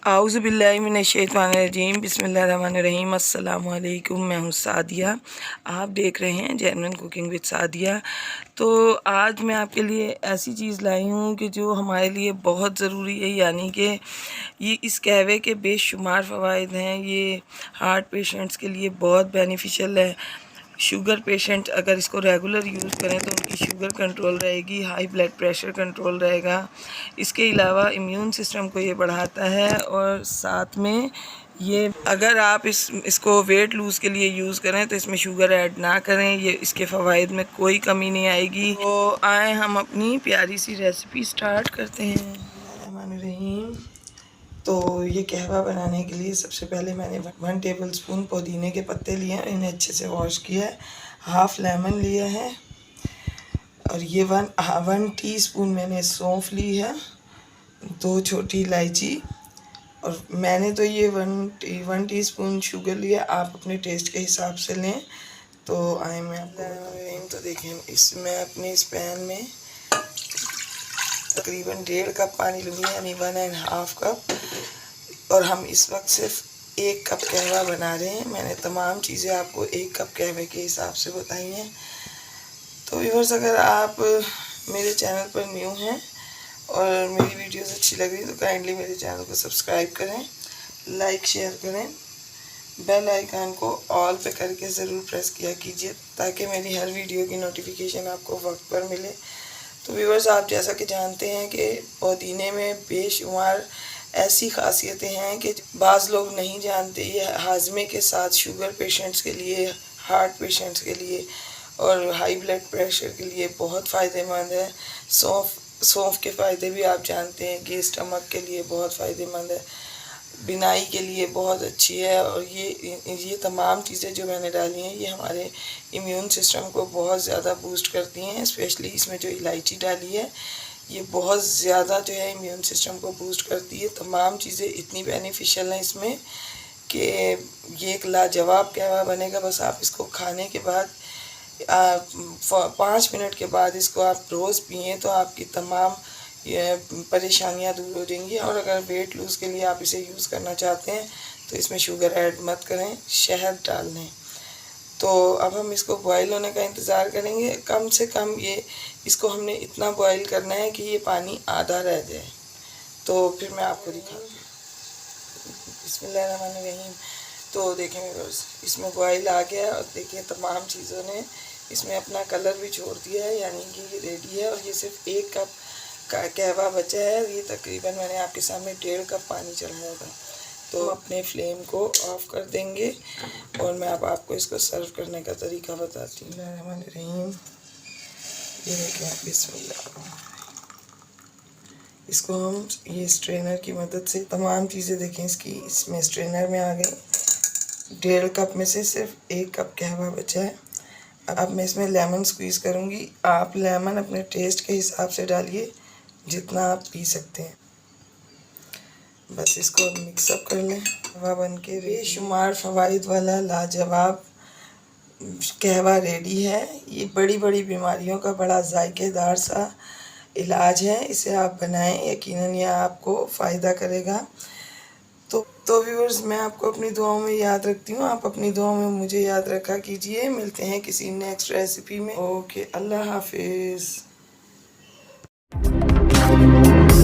आऊज़ु बिल्लाहि मिनश्शैतानिर्रजीम बिस्मिल्लाहिर्रहमानिर्रहीम। अस्सलामु अलैकुम। मैं हूँ सादिया, आप देख रहे हैं जेन्युइन कुकिंग विद सादिया। तो आज मैं आपके लिए ऐसी चीज़ लाई हूँ कि जो हमारे लिए बहुत ज़रूरी है, यानी कि ये इस कहवे के बेशुमार फ़वाइद हैं। ये हार्ट पेशेंट्स के लिए बहुत बेनिफिशियल है। शुगर पेशेंट अगर इसको रेगुलर यूज़ करें तो उनकी शुगर कंट्रोल रहेगी, हाई ब्लड प्रेशर कंट्रोल रहेगा। इसके अलावा इम्यून सिस्टम को ये बढ़ाता है और साथ में ये अगर आप इसको वेट लूज़ के लिए यूज़ करें तो इसमें शुगर ऐड ना करें, ये इसके फ़वाइद में कोई कमी नहीं आएगी। तो आए हम अपनी प्यारी सी रेसिपी स्टार्ट करते हैं। बिस्मिल्लाहिर्रहमानिर्रहीम। तो ये कहवा बनाने के लिए सबसे पहले मैंने 1 टेबलस्पून पुदीने के पत्ते लिए हैं, इन्हें अच्छे से वॉश किया है। हाफ़ लेमन लिया है और ये 1 टीस्पून मैंने सौंफ ली है, 2 छोटी इलायची, और मैंने तो ये 1 टीस्पून शुगर लिया, आप अपने टेस्ट के हिसाब से लें। तो आए मैं आपको तो देखें, इसमें अपने इस पैन में तकरीबन 1.5 कप पानी लूँगी, यानी 1.5 कप। और हम इस वक्त सिर्फ 1 कप कहवा बना रहे हैं। मैंने तमाम चीज़ें आपको 1 कप कहवे के हिसाब से बताई हैं। तो व्यूअर्स, अगर आप मेरे चैनल पर न्यू हैं और मेरी वीडियोस अच्छी लग रही तो काइंडली मेरे चैनल को सब्सक्राइब करें, लाइक शेयर करें, बेल आइकन को ऑल पे करके ज़रूर प्रेस किया कीजिए ताकि मेरी हर वीडियो की नोटिफिकेशन आपको वक्त पर मिले। तो व्यूअर्स, आप जैसा कि जानते हैं कि पुदीने में बेशुमार ऐसी खासियतें हैं कि बाज़ लोग नहीं जानते। ये हाजमे के साथ शुगर पेशेंट्स के लिए, हार्ट पेशेंट्स के लिए और हाई ब्लड प्रेशर के लिए बहुत फ़ायदेमंद है। सौंफ के फ़ायदे भी आप जानते हैं कि स्टमक के लिए बहुत फ़ायदेमंद है, बिनाई के लिए बहुत अच्छी है। और ये तमाम चीज़ें जो मैंने डाली हैं ये हमारे इम्यून सिस्टम को बहुत ज़्यादा बूस्ट करती हैं। स्पेशली इसमें जो इलायची डाली है ये बहुत ज़्यादा जो है इम्यून सिस्टम को बूस्ट करती है। तमाम चीज़ें इतनी बेनिफिशियल हैं इसमें कि ये एक लाजवाब कहवा बनेगा। बस आप इसको खाने के बाद 5 मिनट के बाद इसको आप रोज़ पिएँ तो आपकी तमाम ये परेशानियां दूर हो जाएंगी। और अगर वेट लूज़ के लिए आप इसे यूज़ करना चाहते हैं तो इसमें शुगर ऐड मत करें, शहद डाल लें। तो अब हम इसको बॉईल होने का इंतज़ार करेंगे। कम से कम इसको हमने इतना बॉईल करना है कि ये पानी आधा रह जाए। तो फिर मैं आपको दिखाती हूँ। बिस्मिल्लाहिर्रहमानिर्रहीम। तो देखें व्यूअर्स, इसमें बॉईल आ गया और देखिए तमाम चीज़ों ने इसमें अपना कलर भी छोड़ दिया है, यानी कि ये रेडी है। और ये सिर्फ 1 कप का कहवा बचा है। ये तकरीबन मैंने आपके सामने 1.5 कप पानी चढ़ाया था। तो हम अपने फ्लेम को ऑफ़ कर देंगे और मैं अब आपको इसको सर्व करने का तरीका बताती हूँ। बिस्मिल्लाहिर्रहमानिर्रहीम। ये देखें, बिस्मिल्लाह। इसको हम ये स्ट्रेनर की मदद से तमाम चीज़ें देखें इसमें स्ट्रेनर में आ गई। 1.5 कप में से सिर्फ 1 कप कहवा बचा है। अब मैं इसमें लेमन स्क्वीज़ करूँगी। आप लेमन अपने टेस्ट के हिसाब से डालिए, जितना आप पी सकते हैं। बस इसको मिक्सअप कर लें। कहवा बन के बेशुमार फ़वाइद वाला लाजवाब कहवा रेडी है। ये बड़ी बड़ी बीमारियों का बड़ा जायकेदार सा इलाज है। इसे आप बनाएं, यकीनन ये आपको फ़ायदा करेगा। तो व्यूअर्स, मैं आपको अपनी दुआओं में याद रखती हूँ, आप अपनी दुआओं में मुझे याद रखा कीजिए। मिलते हैं किसी नेक्स्ट रेसिपी में। ओके, अल्लाह हाफिज़।